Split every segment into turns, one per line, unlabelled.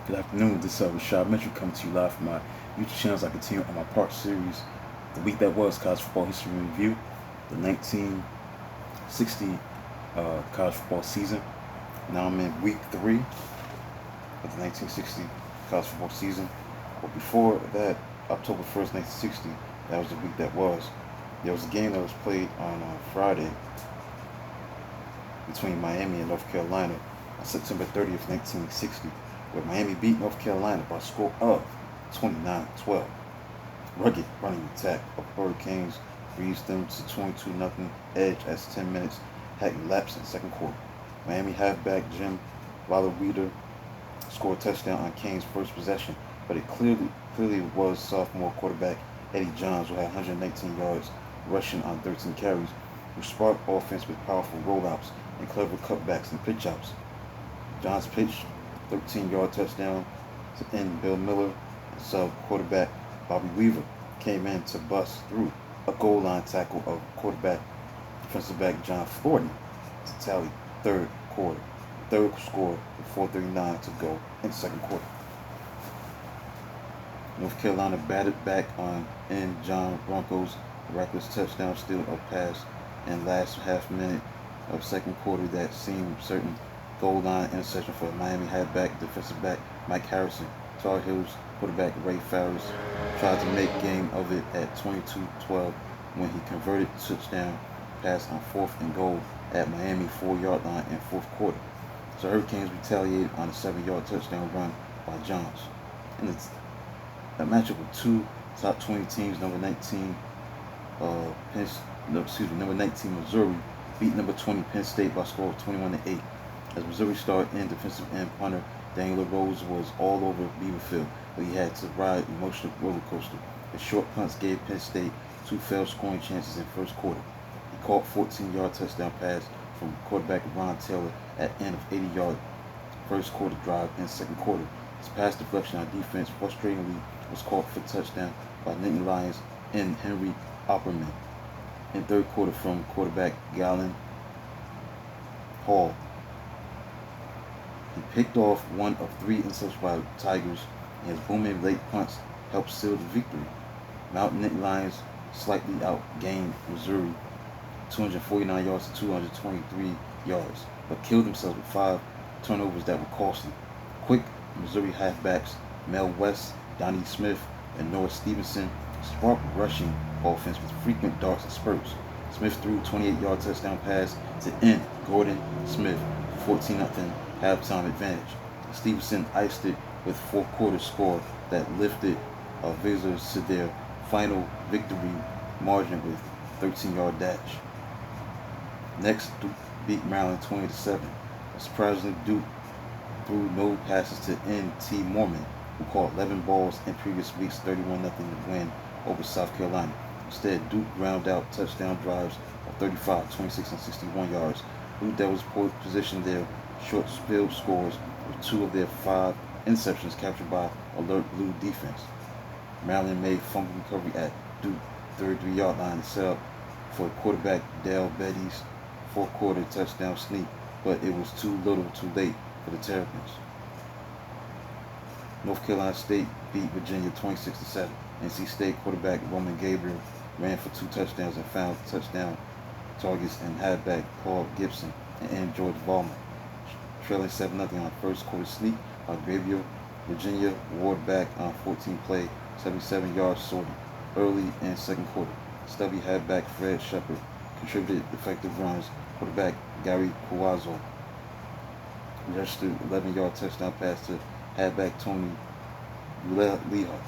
Good afternoon. This is Rashad Mitchell coming to you live from my YouTube channel as I continue on my part series, The Week That Was College Football History Review, the 1960 college football season. Now I'm in week 3 of the 1960 college football season. But before that, October 1st, 1960, that was the week that was. There was a game that was played on Friday between Miami and North Carolina on September 30th, 1960, where Miami beat North Carolina by a score of 29-12. Rugged running attack of Hurricanes reached them to 22-0 edge as 10 minutes had elapsed in the second quarter. Miami halfback Jim Valderweeder scored a touchdown on Kane's first possession, but it clearly was sophomore quarterback Eddie Johns, who had 119 yards rushing on 13 carries, who sparked offense with powerful rollouts and clever cutbacks and pitch-outs. Johns pitched 13-yard touchdown to end Bill Miller, and sub-quarterback Bobby Weaver came in to bust through a goal line tackle of quarterback defensive back John Thornton to tally third quarter. Third score with 4:39 to go in the second quarter. North Carolina batted back on in John Bronco's reckless touchdown steal of pass and last half minute of second quarter that seemed certain goal line interception for Miami halfback defensive back Mike Harrison. Tar Heels quarterback Ray Farris tried to make game of it at 22-12 when he converted the touchdown pass on 4th and goal at Miami 4-yard line in fourth quarter. So Hurricanes retaliated on a 7-yard touchdown run by Johns. In a matchup with two top 20 teams, number 19 number 19 Missouri beat number 20 Penn State by a score of 21-8. As Missouri star and defensive end punter Daniel Rose was all over Beaverfield, but he had to ride emotional roller coaster. His short punts gave Penn State 2 failed scoring chances in first quarter. He caught 14-yard touchdown pass from quarterback Ron Taylor at end of 80-yard first quarter drive in second quarter. His pass deflection on defense frustratingly was caught for touchdown by Nittany Lions and Henry Opperman in third quarter from quarterback Galen Hall. He picked off one of 3 interceptions by Tigers, and his booming late punts helped seal the victory. Mount Nittany Lions slightly outgained Missouri 249 yards to 223 yards, but killed themselves with 5 turnovers that were costly. Quick Missouri halfbacks Mel West, Donnie Smith, and Noah Stevenson sparked rushing offense with frequent darts and spurts. Smith threw a 28-yard touchdown pass to end Gordon Smith 14-0 halftime advantage. Stevenson iced it with fourth quarter score that lifted visitors to their final victory margin with 13-yard dash. Next, Duke beat Maryland 20-7. Surprisingly, Duke threw no passes to N.T. Mormon, who caught 11 balls in previous week's 31-0 win over South Carolina. Instead, Duke ground out touchdown drives of 35, 26, and 61 yards. Blue Devils positioned their short field scores with 2 of their 5 interceptions captured by alert Blue defense. Maryland made fumble recovery at Duke 33-yard line to set up for quarterback Dale Betty's fourth quarter touchdown sneak, but it was too little too late for the Terrapins. North Carolina State beat Virginia 26-7. NC State quarterback Roman Gabriel ran for 2 touchdowns and found touchdown targets in halfback Paul Gibson and George Ballman. Trailing 7-0 on first quarter sneak by Gabriel, Virginia ward back on 14-play, 77-yard sortie early in second quarter. Stubby halfback Fred Shepard contributed effective runs. Quarterback Gary Cuazzo registered 11-yard touchdown pass to halfback Tony Lehart,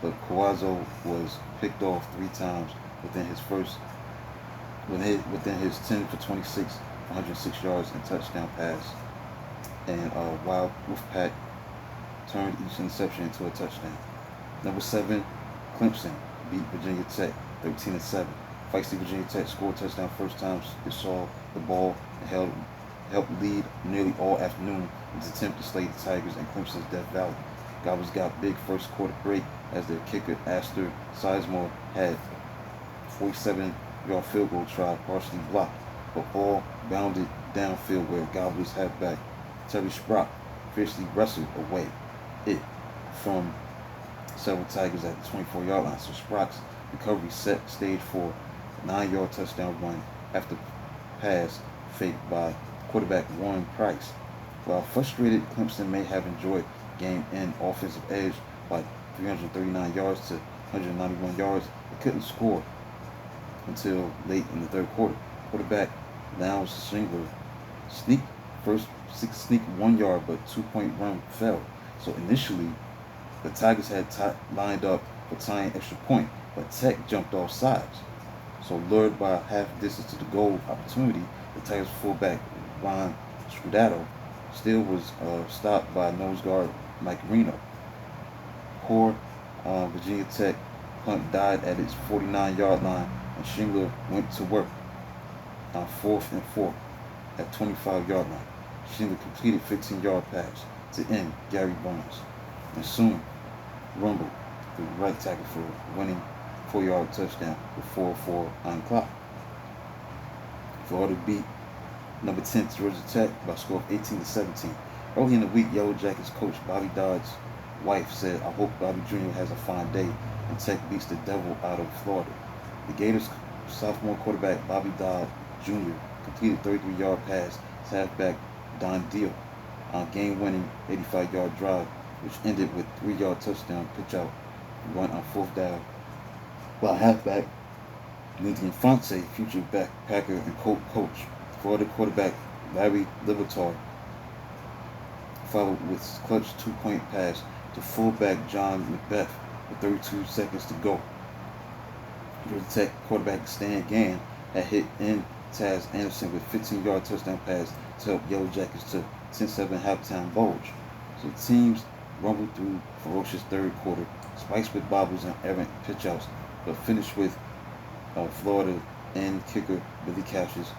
but Cuazzo was picked off 3 times within his 10 for 26, 106 yards and touchdown pass. And Wild Wolfpack turned each interception into a touchdown. Number 7, Clemson beat Virginia Tech 13-7. Feisty Virginia Tech scored a touchdown first time it saw the ball and helped lead nearly all afternoon in its attempt to slay the Tigers in Clemson's Death Valley. Gobbers got big first quarter break as their kicker Astor Sizemore had 47-yard field goal try partially blocked, but ball bounded downfield where Gobbers halfback Terry Sprock fiercely wrestled away. it from several Tigers at the 24-yard line. So Sprock's recovery set stage for a 9-yard touchdown run after pass faked by quarterback Warren Price. While frustrated, Clemson may have enjoyed game-end offensive edge by 339 yards to 191 yards. They couldn't score until late in the third quarter. Quarterback Lowndes Shingler sneaked 1 yard, but 2-point run failed. So initially, the Tigers had lined up for tying extra point, but Tech jumped off sides. So lured by half distance to the goal opportunity, the Tigers fullback Ron Scudato still was stopped by nose guard Mike Reno. Poor Virginia Tech punt died at its 49-yard line, and Shingler went to work on 4th and 4 at 25-yard line. Shingler completed 15-yard pass to end Gary Barnes, and soon rumbled the right tackle for a winning 4-yard touchdown with 4:04 on the clock. Florida beat number 10 Georgia Tech by a score of 18-17. Early in the week, Yellow Jackets coach Bobby Dodd's wife said, "I hope Bobby Jr. has a fine day and Tech beats the devil out of Florida." The Gators sophomore quarterback Bobby Dodd Jr. completed a 33-yard pass to halfback Don Deal on a game-winning 85-yard drive, which ended with a 3-yard touchdown pitch-out run on 4th down. While halfback Lincoln Fonte, future backpacker and coach, Florida quarterback Larry Liberatore followed with a clutch 2-point pass to fullback John McBeth with 32 seconds to go. Georgia Tech quarterback Stan Gann had hit in Taz Anderson with a 15-yard touchdown pass to help Yellow Jackets to 10-7 halftime bulge. So teams rumbled through ferocious third quarter, spiked with bobbles and errant pitchouts, but finished with Florida end kicker Billy Cash's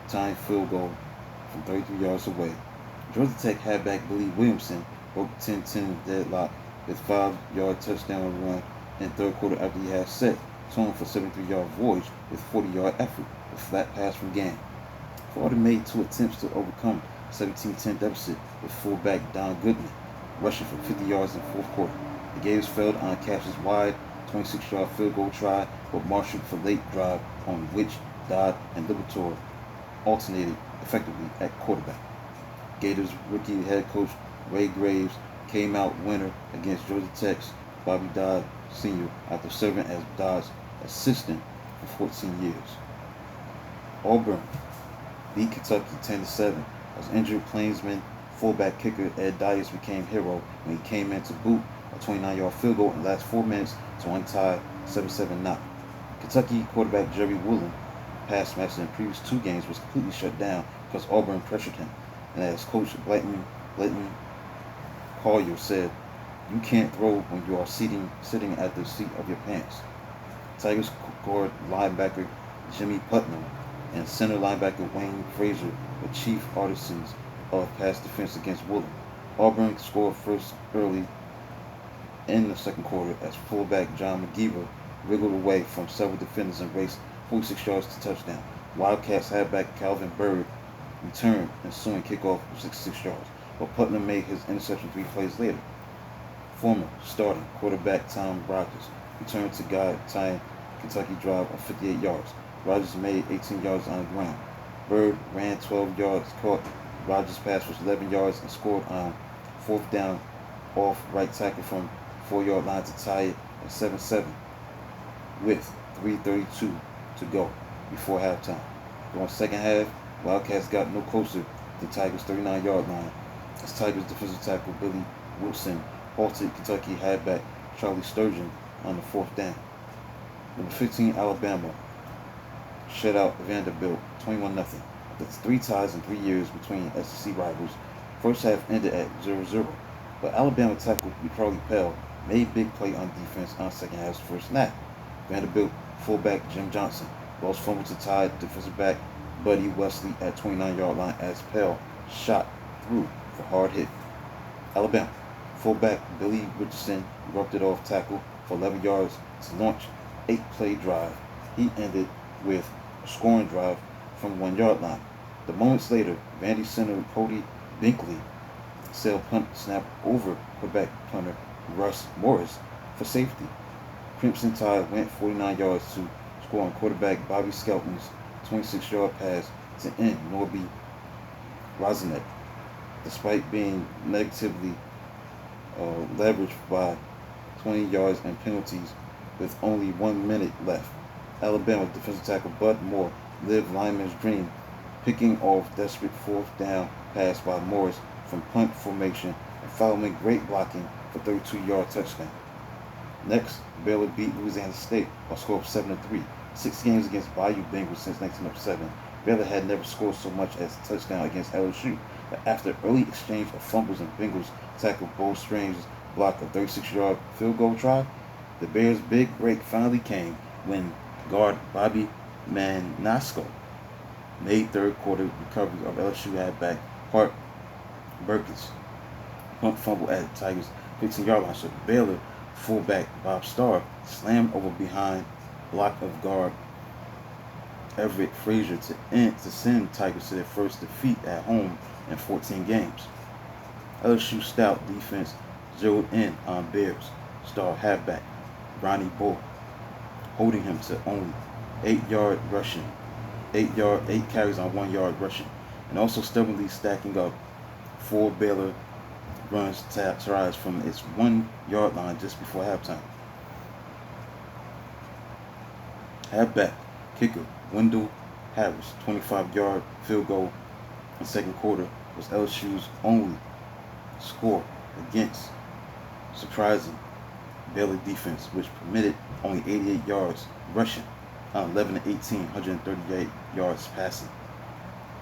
tying field goal from 33 yards away. Georgia Tech halfback Billy Williamson broke 10-10 deadlock with 5-yard touchdown run in third quarter after he had set tone for 73-yard voyage with 40-yard effort with flat pass from Gann. Florida made 2 attempts to overcome 17-10 deficit with fullback Don Goodman rushing for 50 yards in the fourth quarter. The Gators failed on Cash's wide 26-yard field goal try, but marshaled for late drive on which Dodd and Liberatore alternated effectively at quarterback. Gators rookie head coach Ray Graves came out winner against Georgia Tech's Bobby Dodd Sr. after serving as Dodd's assistant for 14 years. Auburn beat Kentucky 10-7 as injured Plainsman fullback kicker Ed Dias became hero when he came in to boot a 29-yard field goal in the last 4 minutes to untie 7-7 knot. Kentucky quarterback Jerry Woolen, pass master in the previous 2 games, was completely shut down because Auburn pressured him. And as coach Blayton Collier said, "You can't throw when you are sitting at the seat of your pants." Tigers guard linebacker Jimmy Putnam and center linebacker Wayne Frazier were chief artisans of pass defense against Woolen. Auburn scored first early in the second quarter as fullback John McGeever wriggled away from several defenders and raced 46 yards to touchdown. Wildcats halfback Calvin Bird returned ensuing kickoff of 66 yards, but Putnam made his interception 3 plays later. Former starting quarterback Tom Rogers returned to guide tying Kentucky drive of 58 yards. Rogers made 18 yards on the ground. Bird ran 12 yards, caught Rogers' pass was 11 yards and scored on 4th down off right tackle from 4-yard line to tie it at 7-7 with 3:32 to go before halftime. During the second half, Wildcats got no closer to the Tigers' 39-yard line as Tigers defensive tackle Billy Wilson halted Kentucky halfback Charlie Sturgeon on the 4th down. Number 15 Alabama shut out Vanderbilt 21-0. That's 3 ties in 3 years between SEC rivals. First half ended at 0-0, but Alabama tackle Charlie Pell made big play on defense on second half's first snap. Vanderbilt fullback Jim Johnson lost fumble to tie defensive back Buddy Wesley at 29-yard line as Pell shot through for hard hit. Alabama fullback Billy Richardson erupted off tackle for 11 yards to launch 8-play drive. He ended with a scoring drive from 1-yard line. The moments later, Vandy center Cody Binkley sail punt snap over quarterback punter Russ Morris for safety. Crimson Tide went 49 yards to score on quarterback Bobby Skelton's 26-yard pass to end Norby Rosenek, despite being negatively leveraged by 20 yards and penalties with only 1 minute left. Alabama defensive tackle Bud Moore lived lineman's dream, picking off desperate fourth down pass by Morris from punt formation and following great blocking for 32-yard touchdown. Next, Baylor beat Louisiana State by a score of 7-3. 6 games against Bayou Bengals since 1907. Baylor had never scored so much as a touchdown against LSU, but after early exchange of fumbles and Bengals tackle Bo Strange's block a 36-yard field goal try, the Bears' big break finally came when guard Bobby Manasco made third quarter recovery of LSU halfback Hart Burkess punt fumble at the Tigers' 15-yard line. So Baylor fullback Bob Starr slammed over behind block of guard Everett Frazier to send Tigers to their first defeat at home in 14 games. LSU stout defense zeroed in on Bears star halfback Ronnie Bull, holding him to only 8 carries on 1 yard rushing, and also stubbornly stacking up 4 Baylor runs tries from its 1 yard line just before halftime. Halfback kicker Wendell Harris' 25-yard field goal in the second quarter was LSU's only score against surprising Baylor defense, which permitted only 88 yards rushing on 11 to 18, 138 yards passing.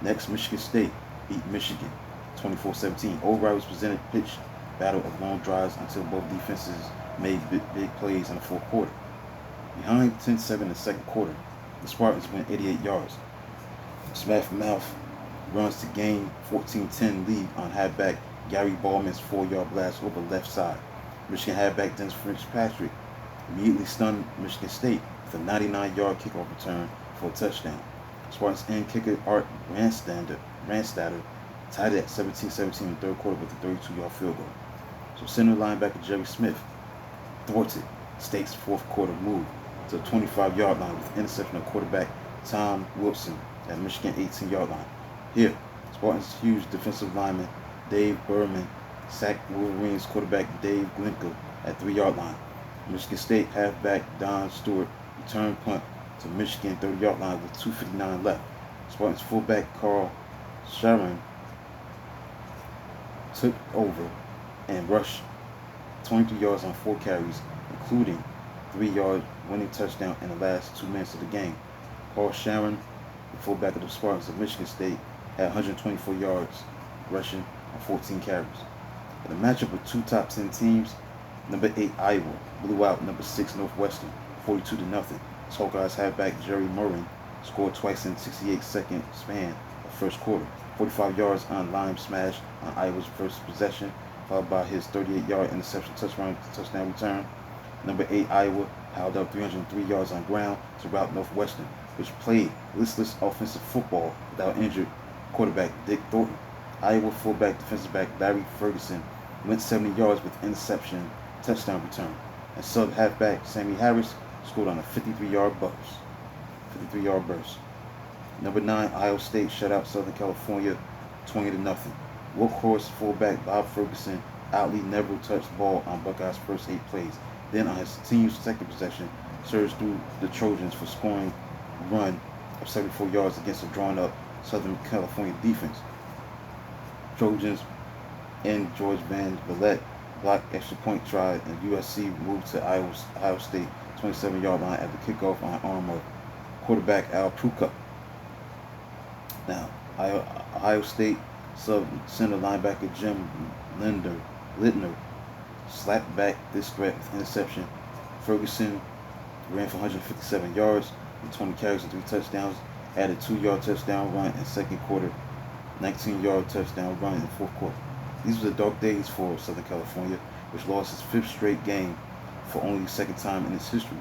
Next, Michigan State beat Michigan 24-17. Old Rivals presented pitch battle of long drives until both defenses made big plays in the fourth quarter. Behind 10-7 in the second quarter, the Spartans went 88 yards. Smash Mouth runs to gain 14-10 lead on halfback Gary Ballman's 4-yard blast over left side. Michigan halfback Dennis Fitzpatrick immediately stunned Michigan State with a 99-yard kickoff return for a touchdown. Spartans end kicker Art Randstatter tied it at 17-17 in the third quarter with a 32-yard field goal. So center linebacker Jerry Smith thwarted State's fourth quarter move to the 25-yard line with interception of quarterback Tom Wilson at Michigan 18-yard line. Here, Spartans' huge defensive lineman Dave Berman sacked Wolverines quarterback Dave Glinka at 3-yard line. Michigan State halfback Don Stewart returned punt to Michigan 30-yard line with 2:59 left. Spartans fullback Carl Sharon took over and rushed 23 yards on 4 carries, including 3-yard winning touchdown in the last 2 minutes of the game. Carl Sharon, the fullback of the Spartans of Michigan State, had 124 yards rushing on 14 carries. In a matchup of 2 top 10 teams, number 8 Iowa blew out number 6 Northwestern 42-0. Hawkeyes halfback Jerry Murray scored twice in 68-second span of first quarter. 45 yards on Lime smash on Iowa's first possession, followed by his 38-yard interception touchdown return. Number 8 Iowa piled up 303 yards on ground to rout Northwestern, which played listless offensive football without injured quarterback Dick Thornton. Iowa fullback defensive back Larry Ferguson went 70 yards with interception touchdown return, and sub halfback Sammy Harris scored on a 53-yard burst. Number 9 Iowa State shut out Southern California 20-0. Workhorse fullback Bob Ferguson oddly never touched the ball on Buckeyes' first 8 plays. Then on his team's second possession, surged through the Trojans for scoring run of 74 yards against a drawn-up Southern California defense. Trojans and George Van Vliet blocked extra point try, and USC moved to Iowa State 27-yard line at the kickoff on arm of quarterback Al Pruka. Now, Ohio State sub-center linebacker Jim Littner slapped back this threat with interception. Ferguson ran for 157 yards with 20 carries and 3 touchdowns, added 2-yard touchdown run in second quarter, 19-yard touchdown run in the fourth quarter. These were the dark days for Southern California, which lost its 5th straight game for only the second time in its history.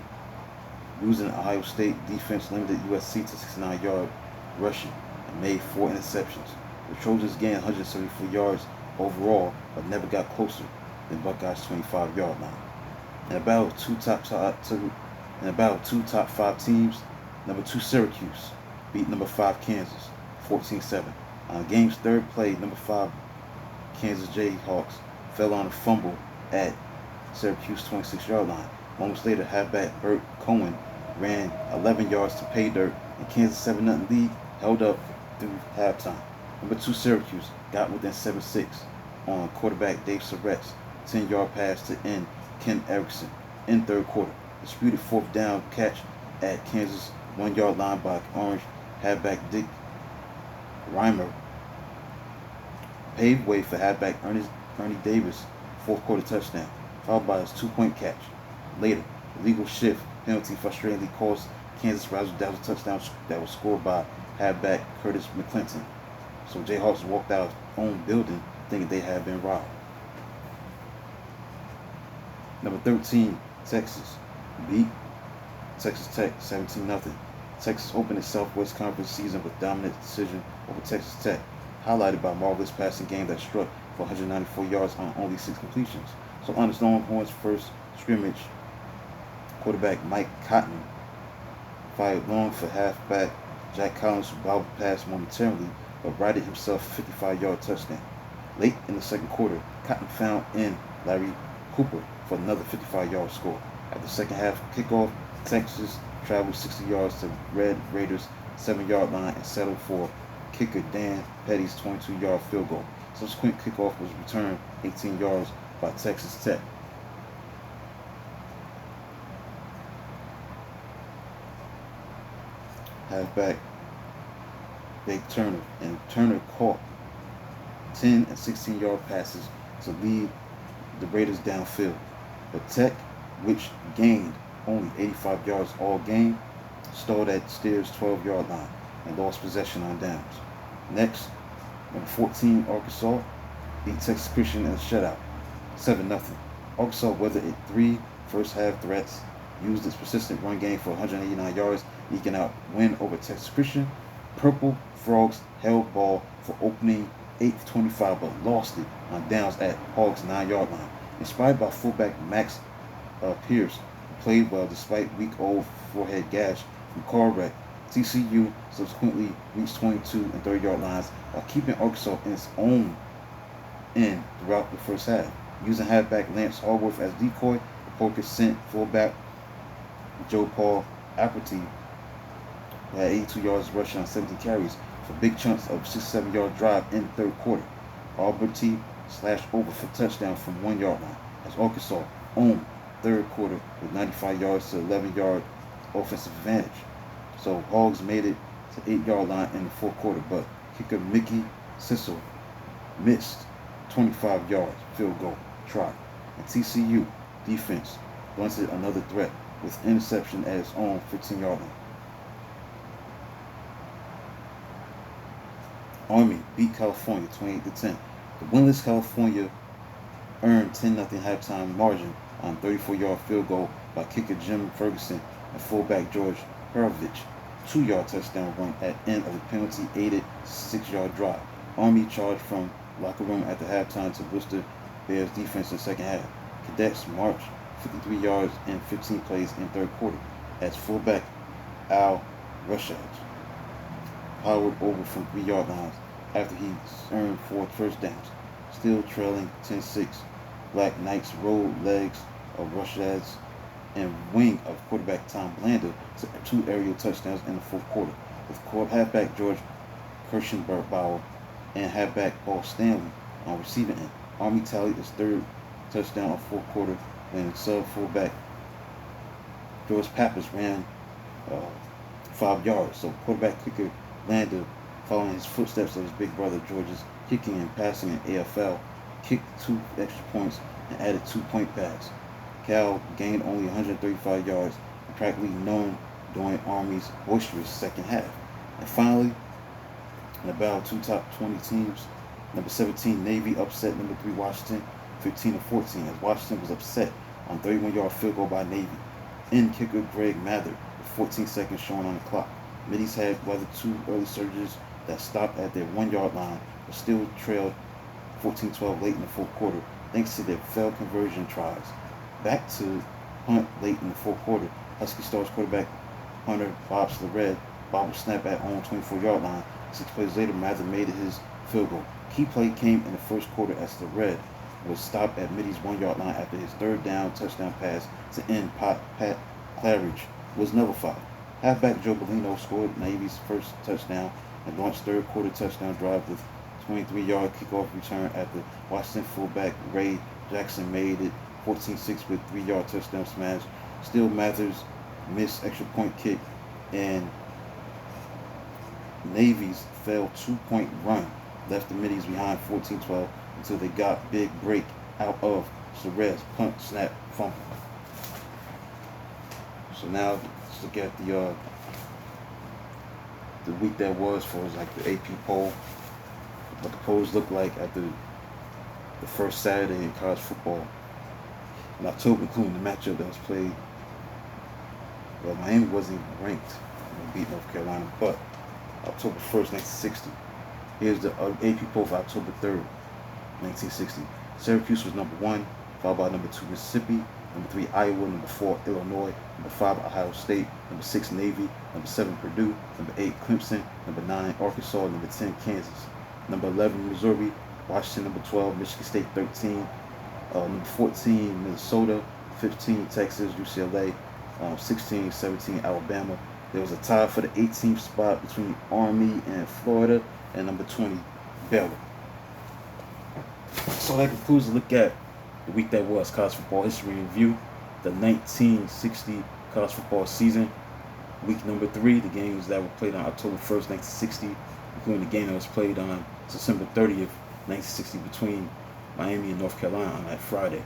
Losing Ohio State defense limited USC to 69 yards rushing and made 4 interceptions. The Trojans gained 174 yards overall, but never got closer than Buckeyes' 25-yard line. In about two top five teams, number 2 Syracuse beat number 5 Kansas 14-7. On the game's third play, number 5 Kansas Jayhawks fell on a fumble at Syracuse 26-yard line. Moments later, halfback Burt Cohen ran 11 yards to pay dirt, and Kansas' 7-0 lead held up through halftime. Number 2 Syracuse got within 7-6 on quarterback Dave Surratt's 10-yard pass to end Ken Erickson in third quarter. Disputed fourth down catch at Kansas 1-yard line by Orange halfback Dick Reimer paved way for halfback Ernie Davis' fourth quarter touchdown, followed by his 2-point catch. Later, the legal shift penalty frustratingly cost Kansas razzle-dazzle touchdown that was scored by halfback Curtis McClinton. So Jayhawks walked out of their own building thinking they had been robbed. Number 13, Texas beat Texas Tech 17-0. Texas opened its Southwest Conference season with dominant decision over Texas Tech, highlighted by a marvelous passing game that struck for 194 yards on only 6 completions. So on its Longhorns' first scrimmage, quarterback Mike Cotton fired long for halfback Jack Collins, who bobbled past momentarily, but righted himself a 55-yard touchdown. Late in the second quarter, Cotton found in Larry Cooper for another 55-yard score. At the second half kickoff, Texas traveled 60 yards to Red Raiders' 7-yard line and settled for kicker Dan Petty's 22-yard field goal. Subsequent kickoff was returned 18 yards by Texas Tech. Halfback Blake Turner, and Turner caught 10 and 16-yard passes to lead the Raiders downfield. But Tech, which gained only 85 yards all game, stalled at Steers' 12-yard line and lost possession on downs. Next, number 14 Arkansas beat Texas Christian in a shutout, 7-0. Arkansas weathered its 3 first-half threats, used its persistent run game for 189 yards, eking out win over Texas Christian. Purple Frogs held ball for opening 8-25, but lost it on downs at Hogs' 9-yard line. Inspired by fullback Max Pierce, who played well despite week-old forehead gash from car wreck, TCU subsequently reached 22 and 30-yard lines while keeping Arkansas in its own end throughout the first half. Using halfback Lance Harworth as decoy, the Pokers sent fullback Joe Paul Apperty, who had 82 yards rushing on 17 carries, for big chunks of 67-yard drive in the third quarter. Alberti slashed over for touchdown from 1-yard line as Arkansas owned third quarter with 95 yards to 11-yard offensive advantage. So Hogs made it to 8-yard line in the fourth quarter, but kicker Mickey Sissel missed 25-yard field goal try. And TCU defense blunted another threat with interception at its own 15-yard line. Army beat California 28-10. The winless California earned 10-0 halftime margin on 34-yard field goal by kicker Jim Ferguson and fullback George Perovich. 2-yard touchdown run at end of the penalty-aided 6-yard drive. Army charged from locker room at the halftime to booster Bears defense in the second half. Cadets marched 53 yards in 15 plays in third quarter as fullback Al Rushage powered over from 3-yard lines after he earned 4 first downs. Still trailing 10-6, Black Knights rolled legs of Rushage's and wing of quarterback Tom Blanda to 2 aerial touchdowns in the fourth quarter, with halfback George Kirschenbauer and halfback Paul Stanley on receiving end. Army tallied its 3rd touchdown of fourth quarter when sub-fullback George Pappas ran 5 yards. So quarterback kicker Blanda, following his footsteps of his big brother George's kicking and passing in AFL, kicked 2 extra points and added 2-point pass. Cal gained only 135 yards and practically none during Army's boisterous second half. And finally, in the battle of 2 top 20 teams, number 17 Navy upset number 3 Washington 15-14 as Washington was upset on 31-yard field goal by Navy. In kicker Greg Mather with 14 seconds showing on the clock. Middies had weathered 2 early surges that stopped at their 1-yard line but still trailed 14-12 late in the fourth quarter, thanks to their failed conversion tries. Back to punt late in the fourth quarter. Husky Stars quarterback Hunter bobs to the red. Bob will snap at own 24-yard line. 6 plays later, Mather made it his field goal. Key play came in the first quarter as the red was stopped at Mitty's 1-yard line after his third down touchdown pass to end Pat Claridge was nullified. Halfback Joe Bellino scored Navy's first touchdown and launched third quarter touchdown drive with 23-yard kickoff return after Washington fullback Ray Jackson made it 14-6 with 3-yard touchdown smash. Still, Mathers missed extra point kick and Navy's failed 2-point run left the Middies behind 14-12 until they got big break out of Suarez punt snap fumble. So now let's look at the week that was for like the AP poll. What the polls look like after the first Saturday in college football in October, including the matchup that was played. Well, Miami wasn't even ranked when they beat North Carolina, but October 1st, 1960. Here's the AP poll for October 3rd, 1960. Syracuse was number 1, followed by number 2, Mississippi, number 3, Iowa, number 4, Illinois, number 5, Ohio State, number 6, Navy, number 7, Purdue, number 8, Clemson, number 9, Arkansas, number 10, Kansas, number 11, Missouri, Washington, number 12, Michigan State, 13, number 14, Minnesota, 15, Texas, UCLA, 16, 17, Alabama. There was a tie for the 18th spot between Army and Florida, and number 20, Baylor. So that concludes a look at the week that was college football history review, the 1960 college football season. Week number 3, the games that were played on October 1st, 1960, including the game that was played on September 30th, 1960 between Miami and North Carolina on that Friday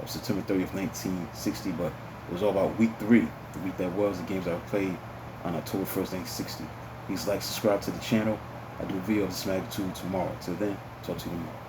of September 30th, 1960. But it was all about week 3, the week that was, the games that were played on October 1st, 1960. Please like, subscribe to the channel. I do a video of this magnitude tomorrow. Till then, talk to you tomorrow.